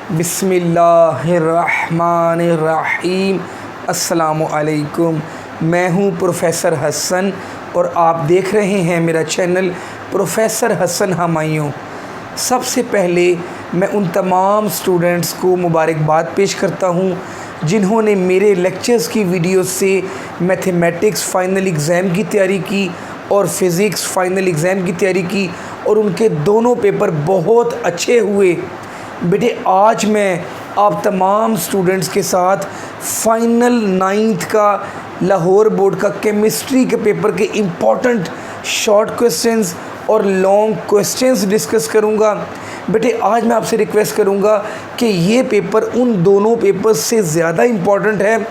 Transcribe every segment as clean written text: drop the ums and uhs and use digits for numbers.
बिस्मिल्लाहिर्रहमानिर्रहीम। अस्सलामुअलैकुम। मैं हूं प्रोफ़ेसर हसन और आप देख रहे हैं मेरा चैनल प्रोफ़ेसर हसन हमायूं। सबसे पहले मैं उन तमाम स्टूडेंट्स को मुबारकबाद पेश करता हूं जिन्होंने मेरे लेक्चर्स की वीडियोस से मैथमेटिक्स फ़ाइनल एग्ज़ाम की तैयारी की और फ़िज़िक्स फ़ाइनल एग्ज़ाम की तैयारी की और उनके दोनों पेपर बहुत अच्छे हुए। बेटे, आज मैं आप तमाम स्टूडेंट्स के साथ फ़ाइनल 9th का लाहौर बोर्ड का केमिस्ट्री के पेपर के इम्पॉर्टेंट शॉर्ट क्वेश्चंस और लॉन्ग क्वेश्चंस डिस्कस करूंगा। बेटे, आज मैं आपसे रिक्वेस्ट करूंगा कि ये पेपर उन दोनों पेपर्स से ज़्यादा इम्पॉर्टेंट है।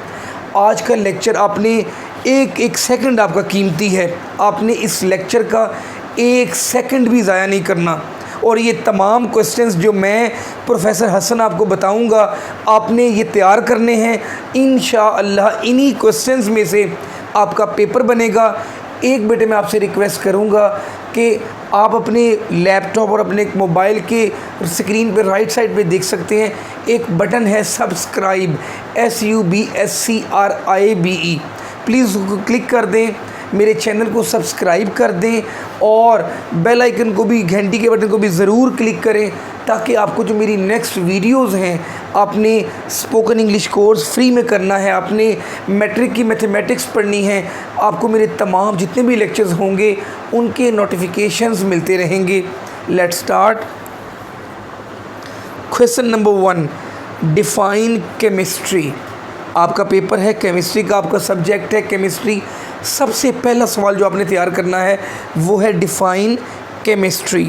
आज का लेक्चर आपने एक सेकंड आपका कीमती है, आपने इस लेक्चर का एक सेकंड भी ज़ाया नहीं करना। और ये तमाम क्वेश्चंस जो मैं प्रोफ़ेसर हसन आपको बताऊंगा आपने ये तैयार करने हैं। इंशाअल्लाह इन्हीं क्वेश्चंस में से आपका पेपर बनेगा। एक बेटे मैं आपसे रिक्वेस्ट करूंगा कि आप अपने लैपटॉप और अपने मोबाइल के स्क्रीन पे राइट साइड पे देख सकते हैं, एक बटन है सब्सक्राइब, SUBSCRIBE। प्लीज़ क्लिक कर दें, मेरे चैनल को सब्सक्राइब कर दें और बेल आइकन को भी, घंटी के बटन को भी ज़रूर क्लिक करें ताकि आपको जो मेरी नेक्स्ट वीडियोस हैं, आपने स्पोकन इंग्लिश कोर्स फ्री में करना है, आपने मैट्रिक की मैथमेटिक्स पढ़नी है, आपको मेरे तमाम जितने भी लेक्चर्स होंगे उनके नोटिफिकेशंस मिलते रहेंगे। Let's start. Question number 1, define chemistry. आपका पेपर है केमिस्ट्री का, आपका सब्जेक्ट है केमिस्ट्री। सबसे पहला सवाल जो आपने तैयार करना है वो है define chemistry.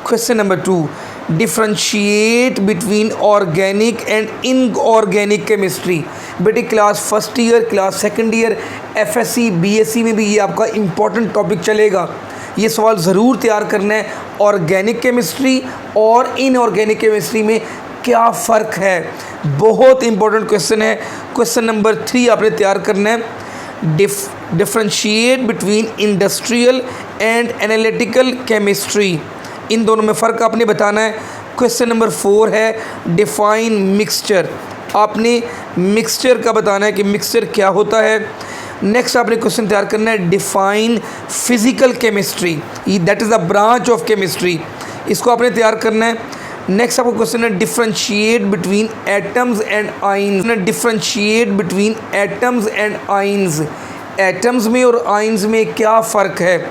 Question number 2, differentiate between organic and inorganic chemistry. बेटे, class first year, class second year, FSC BSc में भी ये आपका इम्पॉर्टेंट टॉपिक चलेगा। ये सवाल ज़रूर तैयार करना है, ऑर्गेनिक केमिस्ट्री और इनऑर्गेनिक केमिस्ट्री में क्या फ़र्क है। बहुत इंपॉर्टेंट क्वेश्चन है। क्वेश्चन नंबर 3 आपने तैयार करना है, differentiate between industrial and analytical chemistry. इन दोनों में फ़र्क आपने बताना है। क्वेश्चन नंबर 4 है डिफ़ाइन मिक्सचर। आपने मिक्सचर का बताना है कि मिक्सचर क्या होता है। नेक्स्ट आपने क्वेश्चन तैयार करना है define physical chemistry, that is the branch of chemistry. इसको आपने तैयार करना है। नेक्स्ट आपका क्वेश्चन है differentiate between atoms and ions. Differentiate between atoms and ions, atoms में और आइंस में क्या फ़र्क है।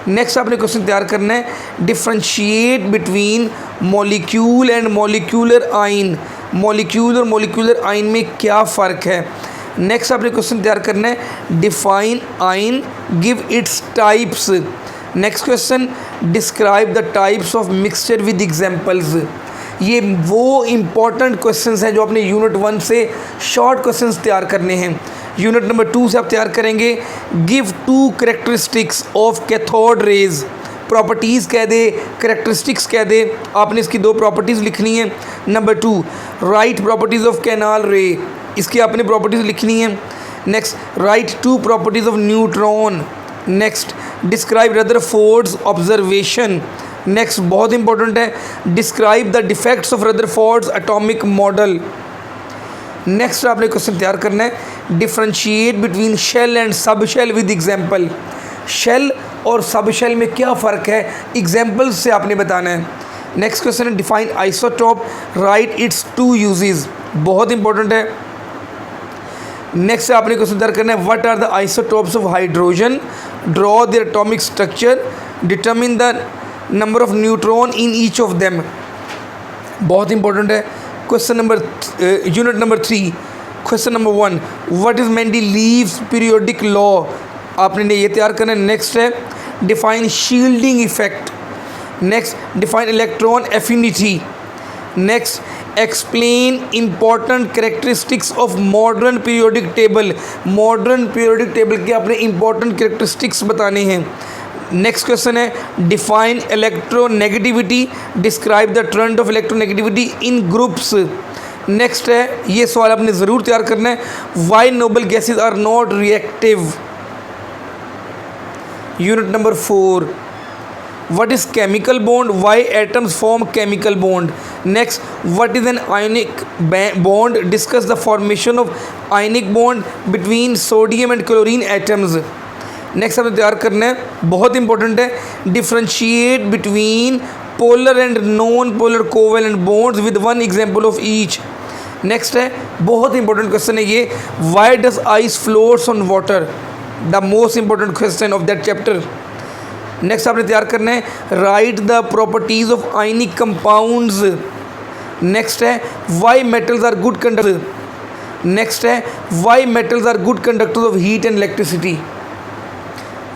नेक्स्ट आपने क्वेश्चन तैयार करना है differentiate between molecule and molecular आइन, मॉलिक्यूल और मॉलिक्यूलर आइन में क्या फ़र्क है। नेक्स्ट आपने क्वेश्चन तैयार करना है डिफ़ाइन आइन, give its types. Next question, describe the types of mixture with examples. ये वो इम्पॉर्टेंट क्वेश्चंस हैं जो आपने यूनिट 1 से शॉर्ट क्वेश्चंस तैयार करने हैं। यूनिट नंबर 2 से आप तैयार करेंगे give 2 characteristics of cathode rays. Properties कह दे, कैरेक्टरिस्टिक्स कह दे, आपने इसकी 2 प्रॉपर्टीज़ लिखनी है। Number 2, write properties of canal ray, इसकी आपने प्रॉपर्टीज़ लिखनी है। Next, write 2 properties of neutron. Next, describe Rutherford's observation. Next बहुत इंपॉर्टेंट है, describe the defects of Rutherford's atomic model. Next आपने क्वेश्चन तैयार करना है differentiate between shell and sub shell with example. Shell और सब शेल में क्या फ़र्क है, एग्जांपल्स से आपने बताना है। नेक्स्ट क्वेश्चन है define isotope, write its 2 uses. बहुत इंपॉर्टेंट है। नेक्स्ट आपने क्वेश्चन तैयार करना है what are the isotopes of hydrogen, draw their atomic structure, determine the number of neutron in each of them. बहुत इंपॉर्टेंट है। Question number unit number 3, question number 1, what is Mendeleev's periodic law. आपने ये तैयार करना है। Next है define shielding effect. Next, define electron affinity. Next, explain important characteristics of modern periodic table. Modern periodic table के अपने important characteristics बताने हैं। नेक्स्ट क्वेश्चन है define electronegativity, describe the trend of electronegativity in groups. Next है, ये सवाल आपने ज़रूर तैयार करना है, why noble gases are not reactive. Unit number 4, what is chemical bond, why atoms form chemical bond. Next, what is an ionic bond, discuss the formation of ionic bond between sodium and chlorine atoms. Next हमें तैयार करना है, बहुत important है, differentiate between polar and non polar covalent bonds with one example of each. Next है, बहुत important question है ये, why does ice floats on water, the most important question of that chapter. Next आपने तैयार करना है, write the properties of ionic compounds. Next है, why metals are good conductor. Next है, why metals are good conductors of heat and electricity.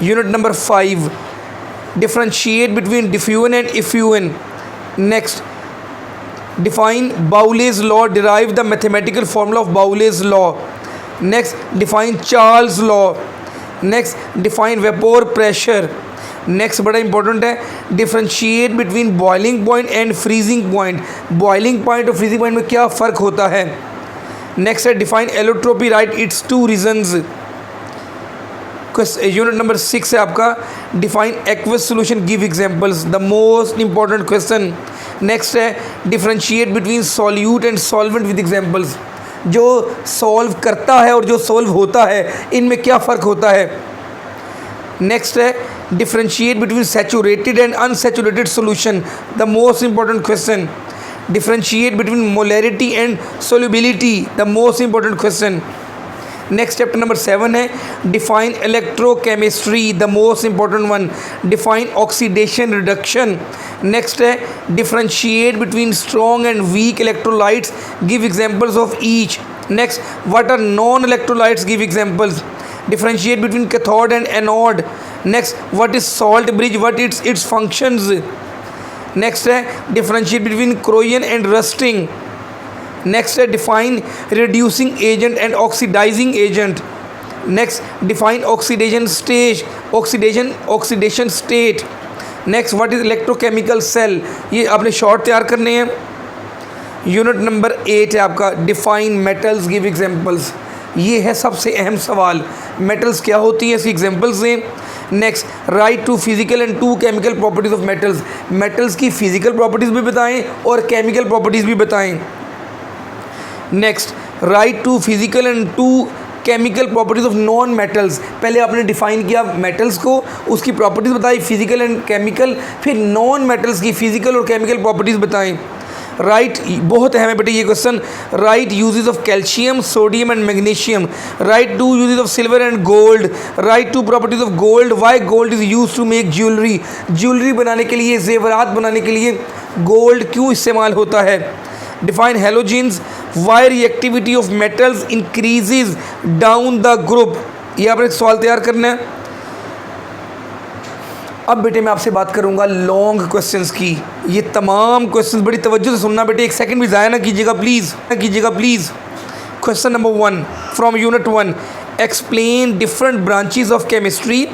Unit number 5, differentiate between diffusion and effusion. Next, define Boule's law, derive the mathematical formula of Boule's law. Next, define Charles law. Next, define vapor pressure. Next बड़ा important है, differentiate between boiling point and freezing point. Boiling point और freezing point में क्या फ़र्क होता है. Next है, define allotropy, write its 2 reasons. Unit number 6 है आपका, define aqueous solution, give examples, the most important question. Next है, differentiate between solute and solvent with examples. जो सॉल्व करता है और जो सॉल्व होता है, इनमें क्या फ़र्क होता है. नेक्स्ट है, differentiate between saturated and unsaturated solution, the most important question. Differentiate between molarity and solubility, the most important question. Next chapter number 7 है, define electrochemistry, the most important one. Define oxidation reduction. Next है, differentiate between strong and weak electrolytes, give examples of each. Next, what are non electrolytes, give examples. Differentiate between cathode and anode. Next, what is salt bridge, what its functions. Next है, differentiate between corrosion and rusting. Next है, define reducing agent and oxidizing agent. Next, define oxidation stage, oxidation state. Next, what is electrochemical cell. ये आपने short तैयार करने हैं. Unit number 8 है आपका, define metals, give examples. ये है सबसे अहम सवाल, मेटल्स क्या होती हैं, इसकी एग्जांपल्स दें. Next, write two physical and 2 chemical properties of metals. Metals की फिजिकल प्रॉपर्टीज़ भी बताएं और केमिकल प्रॉपर्टीज़ भी बताएं. Next, write two physical and 2 chemical properties of non metals. पहले आपने डिफाइन किया मेटल्स को, उसकी प्रॉपर्टीज़ बताई फिजिकल एंड केमिकल, फिर नॉन मेटल्स की फिजिकल और केमिकल प्रॉपर्टीज़ बताएं. राइट, बहुत अहम है बेटे ये question. Write uses of calcium, sodium and magnesium. Write two uses of silver and gold. Write two properties of gold, why gold is use to make jewellery. Jewellery बनाने के लिए, जेवरात बनाने के लिए गोल्ड क्यों इस्तेमाल होता है. Define halogens, why reactivity of metals increases down the group. ये आपने सवाल तैयार करना है. अब बेटे मैं आपसे बात करूंगा लॉन्ग क्वेश्चंस की. ये तमाम क्वेश्चंस बड़ी तवज्जो से सुनना बेटे, एक सेकंड भी ज़ाया ना कीजिएगा please. Question number 1 from unit 1, explain different branches of chemistry,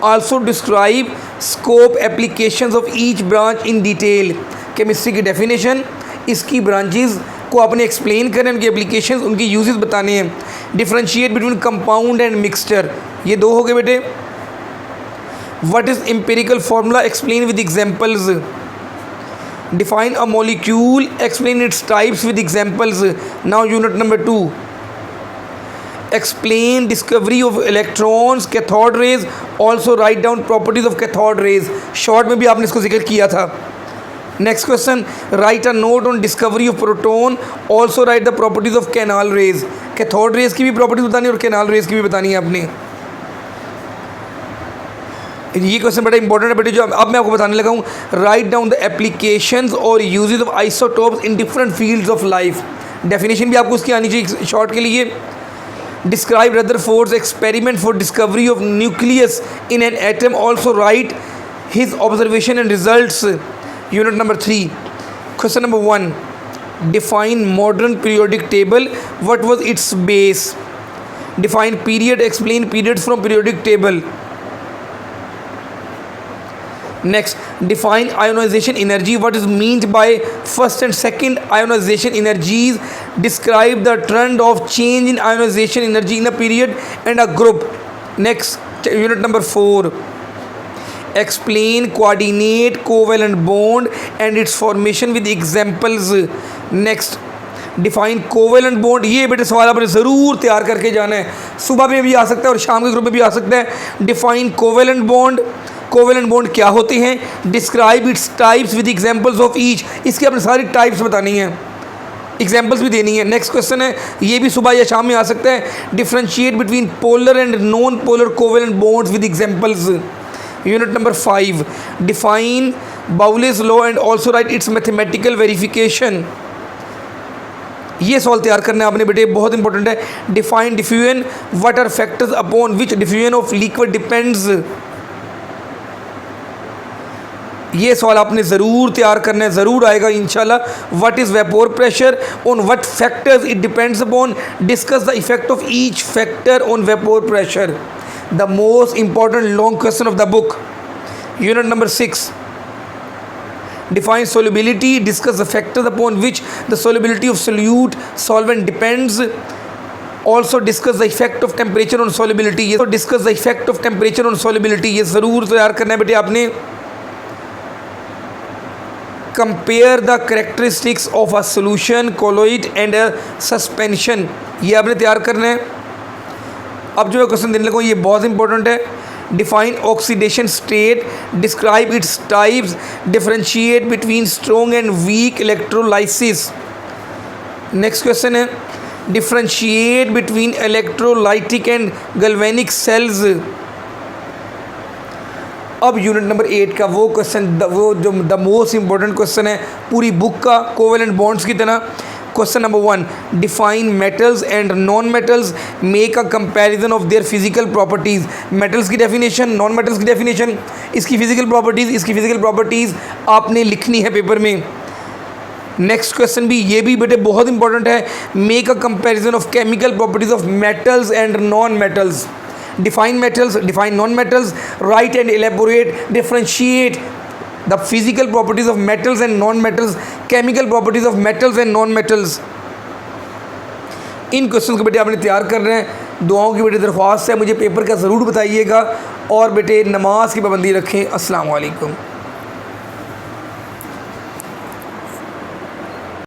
also describe scope applications of each branch in detail. Chemistry की डेफिनेशन, इसकी ब्रांचेस को आपने एक्सप्लेन करें, उनकी एप्लीकेशंस, उनकी यूजेस बताने हैं. Differentiate between compound and mixture, ये 2 हो गए बेटे. What is empirical formula, explain with examples. Define a molecule, explain its types with examples. Now unit number 2, explain discovery of electrons, cathode rays, also write down properties of cathode rays. Short में भी आपने इसको जिक्र किया था. Next question, right a note on discovery of proton, also right the properties of canal raise. Cathode rays की भी properties बतानी है और कैनाल रेज की भी बतानी है आपने. ये क्वेश्चन बड़ा इंपॉर्टेंट है बेटे, जो अब मैं आपको बताने लगा हूँ. राइट डाउन द एप्लीकेशंस और uses of isotopes in different fields of life. Definition भी आपको उसकी आनी चाहिए शॉर्ट के लिए. Describe Rutherford's experiment for discovery of nucleus in an atom, also right his observation and results. Unit number 3, question number 1, define modern periodic table, what was it's base. Define period, explain periods from periodic table. Next, define ionization energy, what is meant by first and second ionization energies. Describe the trend of change in ionization energy in a period and a group. Next, unit number 4, explain coordinate covalent bond and it's formation with examples. Next, define covalent bond. ये बेटे सवाल आपने ज़रूर तैयार करके जाना है, सुबह में भी आ सकता है और शाम के ग्रुप में भी आ सकता है। Define covalent bond, covalent bond क्या होते हैं। Describe its types with examples of each, इसकी आपने सारी टाइप्स बतानी है, एग्जाम्पल्स भी देनी है। नेक्स्ट क्वेश्चन है, ये भी सुबह या शाम में आ सकता है। Differentiate between polar and non polar covalent bonds with examples. Unit number 5, define Boyle's law and also write its mathematical verification. ये सवाल तैयार करना है आपने बेटे, बहुत इंपॉर्टेंट है। Define diffusion, what are factors upon which diffusion of liquid depends. ये सवाल आपने ज़रूर तैयार करना है, ज़रूर आएगा इंशाल्लाह। What is vapour pressure, on what factors it depends upon, discuss the effect of each factor on vapour pressure. The most important long question of the book. Unit number 6, define solubility, discuss the factors upon which the solubility of solute solvent depends. Also discuss the effect of temperature on solubility. ये तो discuss the effect of temperature on solubility, ये ज़रूर तैयार करना है बेटे आपने। compare the characteristics of a solution, colloid and a suspension, ये आपने तैयार करना है। अब जो क्वेश्चन देने लगूँ ये बहुत इंपॉर्टेंट है। Define oxidation state, describe its types, differentiate between strong and weak electrolysis. Next question है, differentiate between electrolytic and galvanic cells. अब यूनिट नंबर 8 का वो क्वेश्चन, वो जो द मोस्ट इंपॉर्टेंट क्वेश्चन है पूरी बुक का, कोवेलेंट बॉन्ड्स की तरह। Question number 1, define metals and non metals, make a comparison of their physical properties. Metals की डेफिनेशन, नॉन मेटल्स की डेफिनेशन, इसकी फिजिकल प्रॉपर्टीज़, इसकी फिजिकल प्रॉपर्टीज़ आपने लिखनी है पेपर में। नेक्स्ट क्वेश्चन भी, ये भी बेटे बहुत इंपॉर्टेंट है। Make a comparison of chemical properties of metals and non metals. Define metals, define non metals, right and elaborate, differentiate the physical properties of metals and non-metals, chemical properties of metals and non-metals। In question को बेटे आपने तैयार कर रहे हैं। दुआओं की बेटे दरख्वास्त है, मुझे पेपर का ज़रूर बताइएगा और बेटे नमाज की पाबंदी रखें। अस्सलाम वालेकुम।